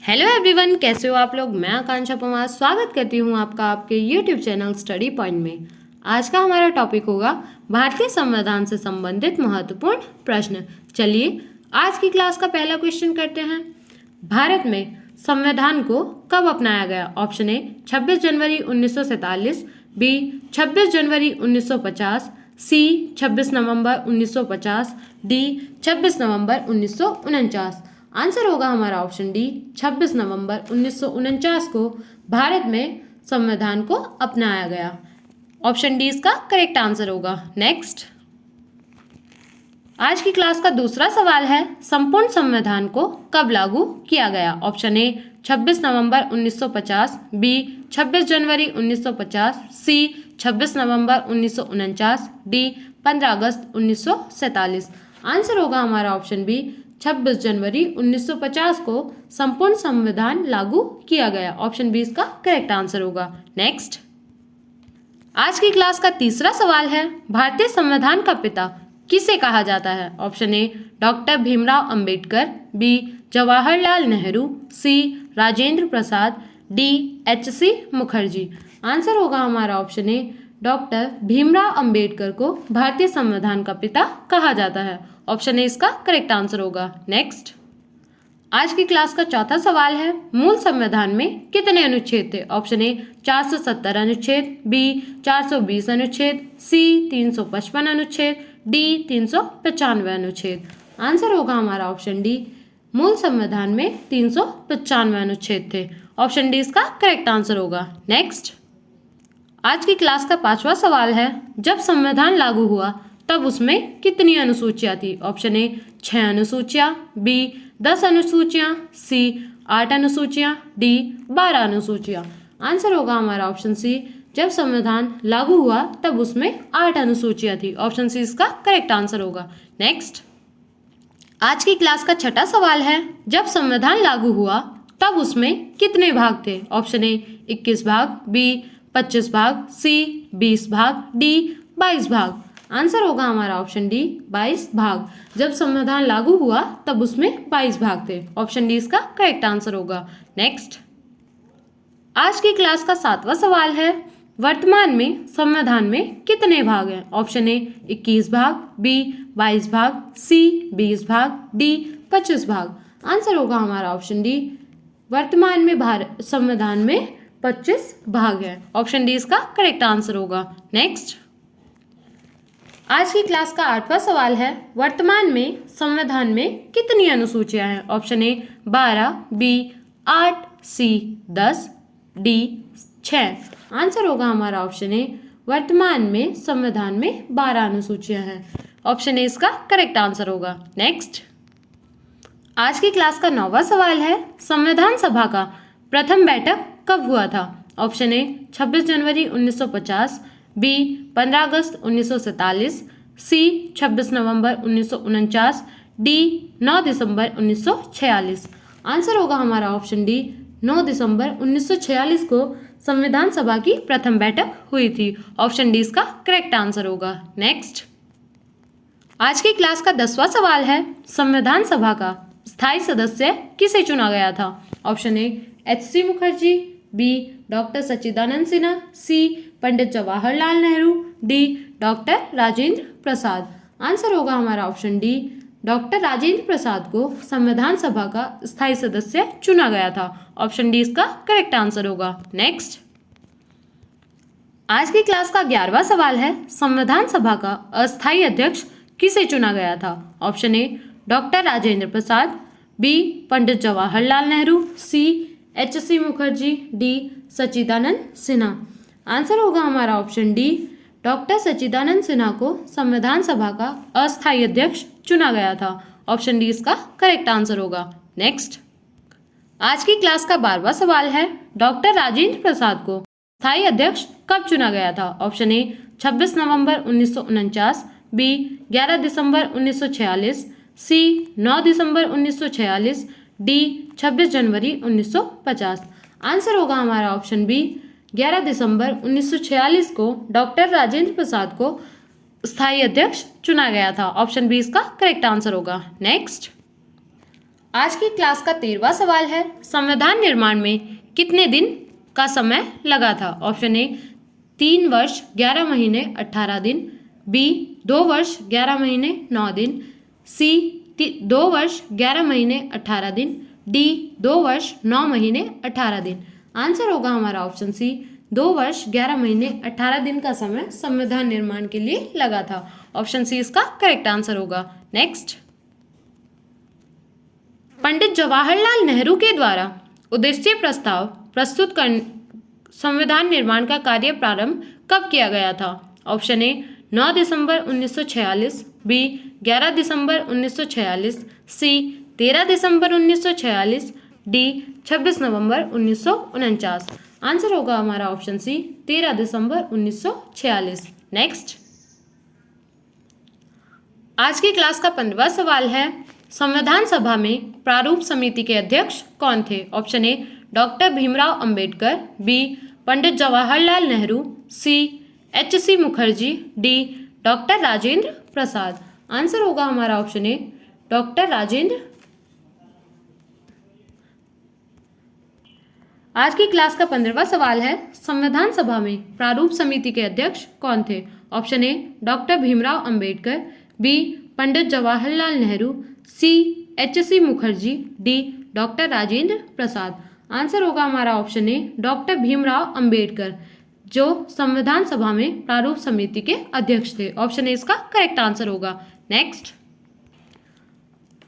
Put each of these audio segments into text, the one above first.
Hello everyone, कैसे हो आप लोग। मैं आकांक्षा पवार स्वागत करती हूँ आपका आपके यूट्यूब चैनल स्टडी पॉइंट में। आज का हमारा टॉपिक होगा भारतीय संविधान से संबंधित महत्वपूर्ण प्रश्न। चलिए आज की क्लास का पहला क्वेश्चन करते हैं। भारत में संविधान को कब अपनाया गया? ऑप्शन ए 26 जनवरी 1947, बी 26 जनवरी 1950, सी 26 नवंबर 1950, डी 26 नवंबर 1949। आंसर होगा हमारा ऑप्शन डी 26 नवंबर 1949 को भारत में संविधान को अपनाया गया। ऑप्शन डी इसका करेक्ट आंसर होगा। नेक्स्ट, आज की क्लास का दूसरा सवाल है, संपूर्ण संविधान को कब लागू किया गया? ऑप्शन ए 26 नवंबर 1950, बी 26 जनवरी 1950, सी 26 नवंबर 1949, डी 15 अगस्त 1947। आंसर होगा हमारा ऑप्शन बी 26 जनवरी 1950 को संपूर्ण संविधान लागू किया गया। ऑप्शन बी इसका करेक्ट आंसर होगा। नेक्स्ट, आज की क्लास का तीसरा सवाल है, भारतीय संविधान का पिता किसे कहा जाता है? Option A doctor Bhimrao Ambedkar, B Jawaharlal Nehru, C Rajendra Prasad, D HC Mukherjee. Answer होगा हमारा option A doctor Bhimrao Ambedkar को भारतीय संविधान का पिता कहा जाता है। ऑप्शन ए इसका करेक्ट आंसर होगा। नेक्स्ट, आज की क्लास का चौथा सवाल है, मूल संविधान में कितने अनुच्छेद थे? ऑप्शन ए 470 अनुच्छेद, बी 420 अनुच्छेद, सी 355 अनुच्छेद, डी 395 अनुच्छेद। आंसर होगा हमारा ऑप्शन डी, मूल संविधान में 395 अनुच्छेद थे। ऑप्शन डी इसका करेक्ट आंसर होगा। नेक्स्ट, आज की क्लास का पांचवा सवाल है, जब संविधान लागू हुआ तब उसमें कितनी अनुसूचियां थी? ऑप्शन ए 6 अनुसूचियां, बी 10 अनुसूचियां, सी 8 अनुसूचियां, डी 12 अनुसूचियां। आंसर होगा हमारा ऑप्शन सी, जब संविधान लागू हुआ तब उसमें 8 अनुसूचियां थी। ऑप्शन सी इसका करेक्ट आंसर होगा। नेक्स्ट, आज की क्लास का छठा सवाल है, जब संविधान लागू हुआ तब उसमें कितने भाग थे? ऑप्शन ए 21 भाग, बी 25 भाग, सी 20 भाग, डी 22 भाग। आंसर होगा हमारा ऑप्शन डी 22 भाग। जब संविधान लागू हुआ तब उसमें 22 भाग थे। ऑप्शन डी इसका करेक्ट आंसर होगा। नेक्स्ट, आज की क्लास का सातवां सवाल है, वर्तमान में संविधान में कितने भाग हैं? ऑप्शन ए 21 भाग, बी 22 भाग, सी 20 भाग, डी 25 भाग। आंसर होगा हमारा ऑप्शन डी, वर्तमान में संविधान में 25 भाग हैं। ऑप्शन डी इसका करेक्ट आंसर होगा। नेक्स्ट, आज की क्लास का आठवां सवाल है, वर्तमान में संविधान में कितनी अनुसूचियां हैं? Option A 12, B 8, C 10, D 6। Answer होगा हमारा ऑप्शन ए, वर्तमान में संविधान में 12 अनुसूचियां हैं। ऑप्शन ए इसका करेक्ट आंसर होगा। नेक्स्ट, आज की क्लास का 9वां सवाल है, संविधान सभा का प्रथम बैठक कब हुआ था? ऑप्शन ए 26 जनवरी 1950, बी 15 अगस्त 1947, सी 26 नवंबर 1949, डी 9 दिसंबर 1946। आंसर होगा हमारा ऑप्शन डी, 9 दिसंबर 1946 को संविधान सभा की प्रथम बैठक हुई थी। ऑप्शन डी इसका करेक्ट आंसर होगा। नेक्स्ट, आज की क्लास का 10वां सवाल है, संविधान सभा का स्थायी सदस्य किसे चुना गया था? Option A HC Mukherjee, B doctor Sachchidanand Sinha, C Pandit Jawaharlal Nehru, D doctor Rajendra Prasad. Answer होगा हमारा option D, doctor Rajendra Prasad को संविधान सभा का स्थायी सदस्य चुना गया था। ऑप्शन डी इसका करेक्ट आंसर होगा। नेक्स्ट, आज की क्लास का 11वां सवाल है, संविधान सभा का अस्थायी अध्यक्ष किसे चुना गया था? Option A doctor Rajendra Prasad, B Pandit Jawaharlal Nehru, C HC Mukherjee, D Sachchidanand Sinha. Answer होगा हमारा option D, doctor Sachchidanand Sinha को संविधान सभा का अस्थायी अध्यक्ष चुना गया था। ऑप्शन डी इसका करेक्ट आंसर होगा। नेक्स्ट, आज की क्लास का 12वां सवाल है, डॉक्टर राजेंद्र प्रसाद को स्थायी अध्यक्ष कब चुना गया था? ऑप्शन ए 26 नवंबर 1949, बी 11 दिसंबर 1946, सी 9 दिसंबर 1946, डी 26 जनवरी 1950। आंसर होगा हमारा ऑप्शन बी, 11 दिसंबर 1946 को डॉक्टर राजेंद्र प्रसाद को स्थायी अध्यक्ष चुना गया था। ऑप्शन बी इसका करेक्ट आंसर होगा। नेक्स्ट, आज की क्लास का 13वां सवाल है, संविधान निर्माण में कितने दिन का समय लगा था? ऑप्शन ए 3 वर्ष 11 महीने 18 दिन, बी 2 वर्ष 11 महीने 9 दिन, सी 2 वर्ष 11 महीने 18 दिन, डी 2 वर्ष 9 महीने 18 दिन। आंसर होगा हमारा ऑप्शन सी, 2 वर्ष 11 महीने 18 दिन का समय संविधान निर्माण के लिए लगा था। ऑप्शन सी इसका करेक्ट आंसर होगा। नेक्स्ट, पंडित जवाहरलाल नेहरू के द्वारा उद्देश्य प्रस्ताव प्रस्तुत कर संविधान निर्माण का कार्य प्रारंभ कब किया गया था? ऑप्शन ए 9 दिसंबर 1946, बी 11 दिसंबर 1946, सी 13 दिसंबर 1946, डी 26 नवंबर 1949। आंसर होगा हमारा ऑप्शन सी 13 दिसंबर 1946। नेक्स्ट, आज की क्लास का 15वां सवाल है, संविधान सभा में प्रारूप समिति के अध्यक्ष कौन थे? Option A doctor Bhimrao Ambedkar, B Pandit Jawaharlal Nehru, C HC Mukherjee, D doctor Rajendra Prasad. Answer होगा हमारा ऑप्शन ए डॉक्टर राजेंद्र। आज की क्लास का 15वां सवाल है, संविधान सभा में प्रारूप समिति के अध्यक्ष कौन थे? Option A doctor Bhimrao Ambedkar, B Pandit Jawaharlal Nehru, C HC Mukherjee, D doctor Rajendra Prasad. Answer होगा हमारा option A doctor Bhimrao Ambedkar, जो संविधान सभा में प्रारूप समिति के अध्यक्ष थे। ऑप्शन ए इसका करेक्ट आंसर होगा। नेक्स्ट,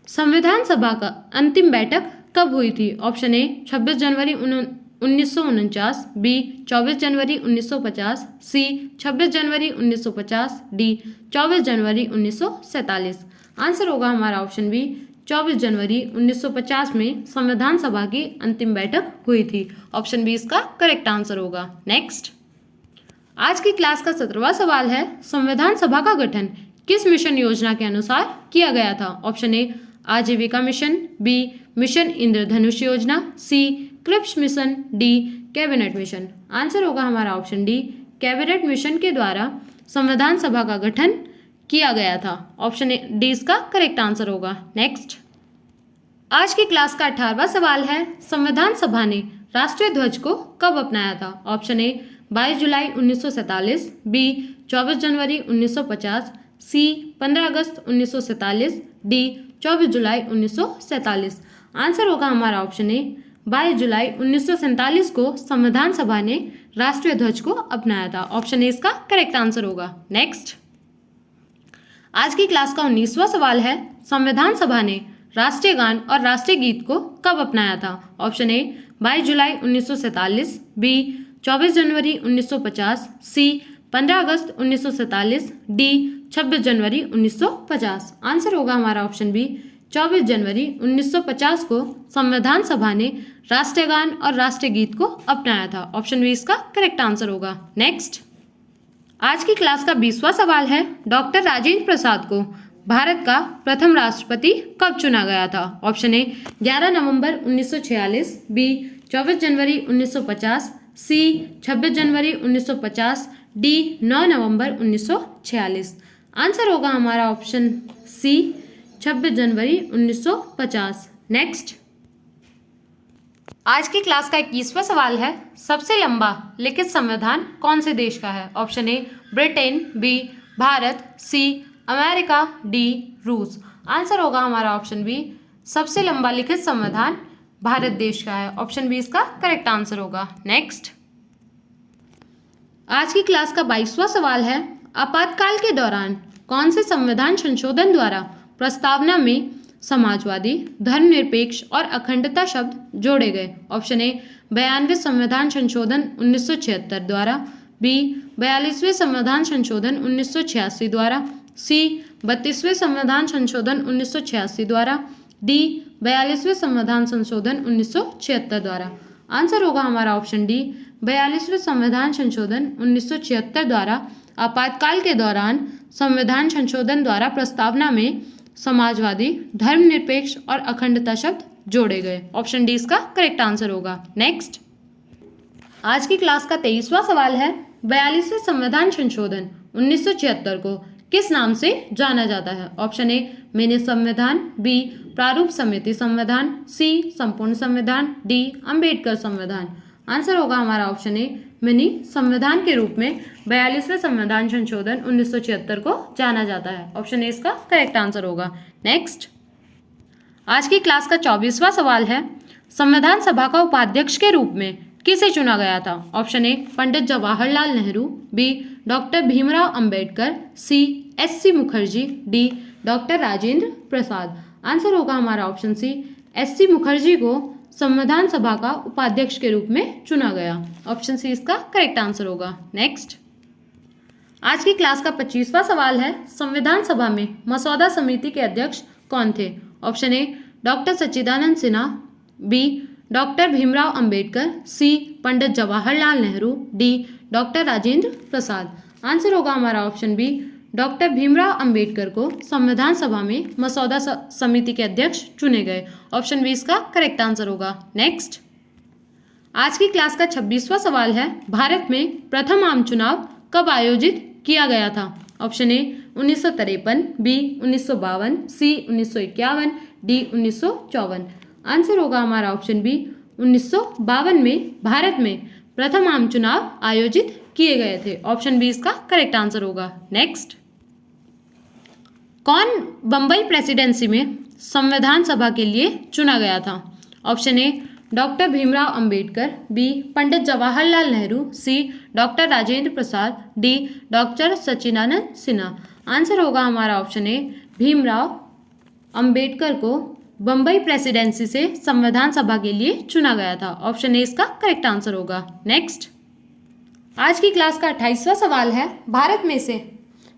संविधान सभा का अंतिम बैठक कब हुई थी? ऑप्शन ए 26 जनवरी 1949, बी 24 जनवरी 1950, सी 26 जनवरी 1950, डी 24 जनवरी 1947। आंसर होगा हमारा ऑप्शन बी 24 जनवरी 1950 में संविधान सभा की अंतिम बैठक हुई थी। ऑप्शन बी इसका करेक्ट आंसर होगा। नेक्स्ट, आज की क्लास का 17वां सवाल है, संविधान सभा का गठन किस मिशन योजना के अनुसार किया गया था? ऑप्शन ए आजीविका मिशन, बी मिशन इंद्रधनुष योजना, C Cripps mission, D cabinet mission. Answer होगा हमारा ऑप्शन डी कैबिनेट मिशन के द्वारा संविधान सभा का गठन किया गया था। ऑप्शन डी इसका करेक्ट आंसर होगा। नेक्स्ट, आज की क्लास का 18वां सवाल है, संविधान सभा ने राष्ट्रीय ध्वज को कब अपनाया था? ऑप्शन ए 22 जुलाई 1947, बी 24 जनवरी 1950, सी 15 अगस्त 1947, डी 24 जुलाई 1947। आंसर होगा हमारा ऑप्शन ए 22 जुलाई 1947 को संविधान सभा ने राष्ट्रीय ध्वज को अपनाया था। ऑप्शन ए इसका करेक्ट आंसर होगा। नेक्स्ट, आज की क्लास का 19वां सवाल है, संविधान सभा ने राष्ट्रीय गान और राष्ट्रीय गीत को कब अपनाया था? ऑप्शन ए 22 जुलाई 1947, बी 24 जनवरी 1950, सी 15 अगस्त 1947, डी 26 जनवरी 1950। आंसर होगा हमारा ऑप्शन बी 24 जनवरी 1950 को संविधान सभा ने राष्ट्रीय गान और राष्ट्रीय गीत को अपनाया था। ऑप्शन बी इसका करेक्ट आंसर होगा। नेक्स्ट, आज की क्लास का 20वां सवाल है, डॉक्टर राजेंद्र प्रसाद को भारत का प्रथम राष्ट्रपति कब चुना गया था? ऑप्शन ए 11 नवंबर 1946, बी 24 जनवरी 1950, सी 26 जनवरी 1950, डी 9 नवंबर 1946। आंसर होगा हमारा ऑप्शन सी 26 जनवरी 1950। नेक्स्ट, आज की क्लास का 21वां सवाल है, सबसे लंबा लिखित संविधान कौन से देश का है? Option A Britain, B Bharat, C America, D रूस। आंसर होगा हमारा ऑप्शन बी सबसे लंबा लिखित संविधान भारत देश का है। ऑप्शन बी इसका करेक्ट आंसर होगा। नेक्स्ट, आज की क्लास का 22वां सवाल है, आपातकाल के दौरान कौन से संविधान संशोधन द्वारा प्रस्तावना में समाजवादी, धर्मनिरपेक्ष और अखंडता शब्द जोड़े गए? ऑप्शन ए 92वें संविधान संशोधन 1976 द्वारा, बी 42वें संविधान संशोधन 1986 द्वारा, सी 32वें संविधान संशोधन 1986 द्वारा, डी 42वें संविधान संशोधन 1976 द्वारा। आंसर होगा हमारा ऑप्शन डी 42वें संविधान संशोधन 1976 द्वारा आपातकाल के दौरान संविधान संशोधन द्वारा प्रस्तावना में समाजवादी, धर्मनिरपेक्ष और अखंडता शब्द जोड़े गए। ऑप्शन डी इसका करेक्ट आंसर होगा। नेक्स्ट, आज की क्लास का 23वां सवाल है, 42वें संविधान संशोधन 1976 को किस नाम से जाना जाता है? ऑप्शन ए मिनी संविधान, बी प्रारूप समिति संविधान, सी संपूर्ण संविधान, डी अंबेडकर संविधान। आंसर होगा हमारा ऑप्शन ए मिनी संविधान के रूप में 42वें संविधान संशोधन 1976 को जाना जाता है। ऑप्शन ए इसका करेक्ट आंसर होगा। नेक्स्ट, आज की क्लास का 24वां सवाल है, संविधान सभा का उपाध्यक्ष के रूप में किसे चुना गया था? Option A Pandit Jawaharlal Nehru, B doctor Bhimrao Ambedkar, C S C. Mukherjee, D doctor Rajendra Prasad. Answer होगा हमारा ऑप्शन सी एस.सी. मुखर्जी को संविधान सभा का उपाध्यक्ष के रूप में चुना गया। ऑप्शन सी इसका करेक्ट आंसर होगा। नेक्स्ट, आज की क्लास का 25वां सवाल है, संविधान सभा में मसौदा समिति के अध्यक्ष कौन थे? Option A doctor Sachchidanand Sinha, B doctor Bhimrao Ambedkar, C Pandit Jawaharlal Nehru, D doctor Rajendra Prasad. Answer होगा हमारा option B doctor Bhimrao Ambedkar को संविधान सभा में मसौदा समिति के अध्यक्ष चुने गए। ऑप्शन बी इसका करेक्ट आंसर होगा। नेक्स्ट, आज की क्लास का 26वां सवाल है, भारत में प्रथम आम चुनाव कब आयोजित किया गया था? Option A 1953, B 1952, C 1951, D 1954। Answer होगा हमारा ऑप्शन बी 1952 में भारत में प्रथम आम चुनाव आयोजित किए गए थे। ऑप्शन बी इसका करेक्ट आंसर होगा। नेक्स्ट, कौन बम्बई प्रेसिडेंसी में संविधान सभा के लिए चुना गया था? Option A doctor Bhimrao Ambedkar, B Pandit Jawaharlal Nehru, C doctor Rajendra Prasad, D doctor Sachchidanand Sinha. Answer होगा हमारा ऑप्शन ए भीमराव अंबेडकर को बम्बई प्रेसिडेंसी से संविधान सभा के लिए चुना गया था। ऑप्शन ए इसका करेक्ट आंसर होगा। नेक्स्ट, आज की क्लास का 28वां सवाल है, भारत में से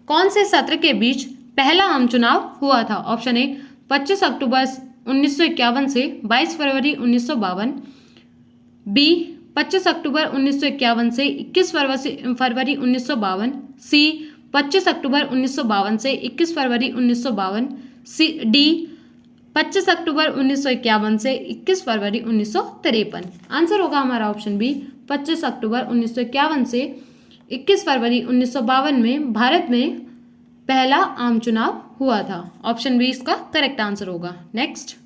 कौन से सत्र के बीच पहला आम चुनाव हुआ था? ऑप्शन ए 25 अक्टूबर 1951 से 22 फरवरी 1952, बी 25 अक्टूबर 1951 से 21 फरवरी 1952, सी 25 अक्टूबर 1952 से 21 फरवरी 1952, सी डी 25 अक्टूबर 1951 से 21 फरवरी 1953। आंसर होगा हमारा ऑप्शन बी 25 अक्टूबर 1951 से 21 फरवरी 1952 में भारत में पहला आम चुनाव हुआ था। ऑप्शन बी इसका करेक्ट आंसर होगा। नेक्स्ट,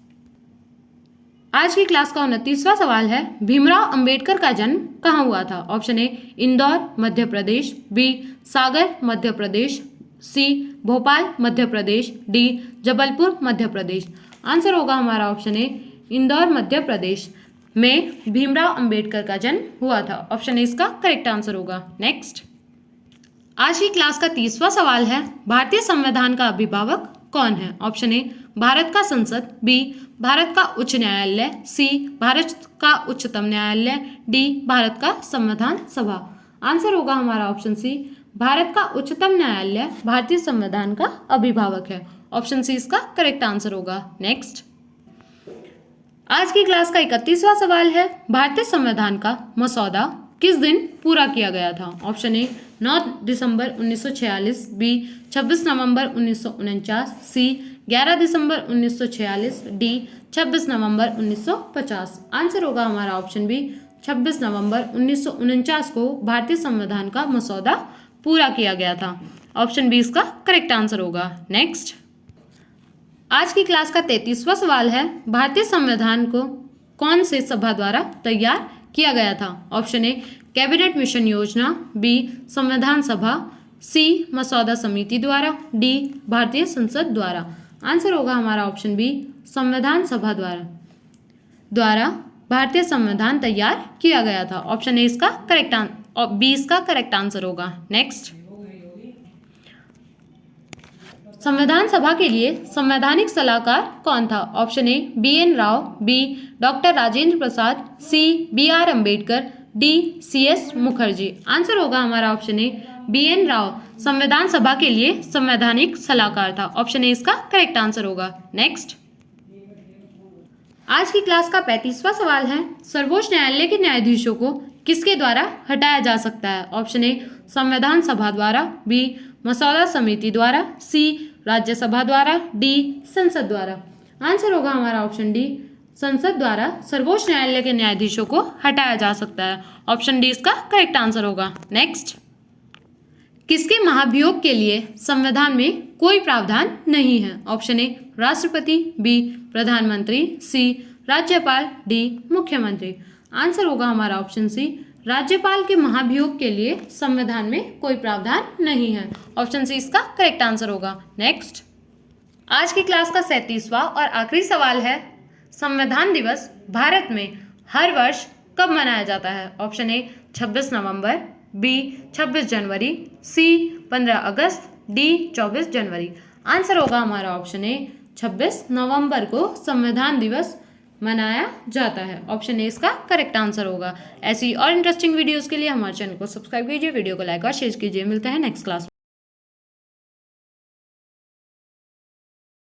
आज की क्लास का 29वां सवाल है, भीमराव अंबेडकर का जन्म कहाँ हुआ था? Option A Indore Madhya Pradesh, B Sagar Madhya Pradesh, C Bhopal Madhya Pradesh, D Jabalpur Madhya Pradesh. Answer होगा हमारा ऑप्शन ए इंदौर मध्य प्रदेश में भीमराव अंबेडकर का जन्म हुआ था। ऑप्शन ए इसका करेक्ट आंसर होगा। नेक्स्ट, आज की क्लास का 30वां सवाल है, भारतीय संविधान का अभिभावक कौन है? ऑप्शन ए भारत का संसद, बी भारत का उच्च न्यायालय, सी भारत का उच्चतम न्यायालय, डी भारत का संविधान सभा। आंसर होगा हमारा ऑप्शन सी भारत का उच्चतम न्यायालय भारतीय संविधान का अभिभावक है। ऑप्शन सी इसका करेक्ट आंसर होगा। नेक्स्ट, आज की क्लास का 31वां सवाल है, भारतीय संविधान का मसौदा किस दिन पूरा किया गया था? ऑप्शन ए 9 दिसंबर 1946, बी 26 नवंबर 1949, सी 11 दिसंबर 1946, डी 26 नवंबर 1950। आंसर होगा हमारा ऑप्शन बी 26 नवंबर 1949 को भारतीय संविधान का मसौदा पूरा किया गया था। ऑप्शन बी इसका करेक्ट आंसर होगा। नेक्स्ट, आज की क्लास का 33वां सवाल है, भारतीय संविधान को कौन से सभा द्वारा तैयार किया गया था? ऑप्शन ए कैबिनेट मिशन योजना, बी संविधान सभा, सी मसौदा समिति द्वारा, डी भारतीय संसद द्वारा। आंसर होगा हमारा ऑप्शन बी संविधान सभा द्वारा भारतीय संविधान तैयार किया गया था। ऑप्शन ए इसका करेक्ट बी इसका करेक्ट आंसर होगा। नेक्स्ट, संविधान सभा के लिए संवैधानिक सलाहकार कौन था? Option A BN Rao, B doctor Rajendra Prasad, C BR Ambedkar, D CS Mukherjee. Answer होगा हमारा ऑप्शन ए BN राव संविधान सभा के लिए संवैधानिक सलाहकार था। ऑप्शन ए इसका करेक्ट आंसर होगा। नेक्स्ट, आज की क्लास का 35वां सवाल है, सर्वोच्च न्यायालय के न्यायाधीशों को किसके द्वारा हटाया जा सकता है? ऑप्शन ए संविधान सभा द्वारा, बी मसौदा समिति द्वारा, सी राज्यसभा द्वारा, डी संसद द्वारा। आंसर होगा हमारा ऑप्शन डी संसद द्वारा सर्वोच्च न्यायालय के न्यायाधीशों को हटाया जा सकता है। ऑप्शन डी इसका करेक्ट आंसर होगा। नेक्स्ट, किसके महाभियोग के लिए संविधान में कोई प्रावधान नहीं है? ऑप्शन ए राष्ट्रपति, बी प्रधानमंत्री, सी राज्यपाल, डी मुख्यमंत्री। आंसर होगा हमारा ऑप्शन सी, राज्यपाल के महाभियोग के लिए संविधान में कोई प्रावधान नहीं है। ऑप्शन सी इसका करेक्ट आंसर होगा। नेक्स्ट, आज की क्लास का 37वां और आखिरी सवाल है, संविधान दिवस भारत में हर वर्ष कब मनाया जाता है? ऑप्शन ए 26 नवंबर, बी 26 जनवरी, सी 15 अगस्त, डी 24 जनवरी। आंसर होगा हमारा ऑप्शन ए 26 नवंबर को संविधान दिवस मनाया जाता है। ऑप्शन ए इसका करेक्ट आंसर होगा। ऐसी और इंटरेस्टिंग वीडियोस के लिए हमारे चैनल को सब्सक्राइब कीजिए, वीडियो को लाइक और शेयर कीजिए। मिलते हैं नेक्स्ट क्लास में।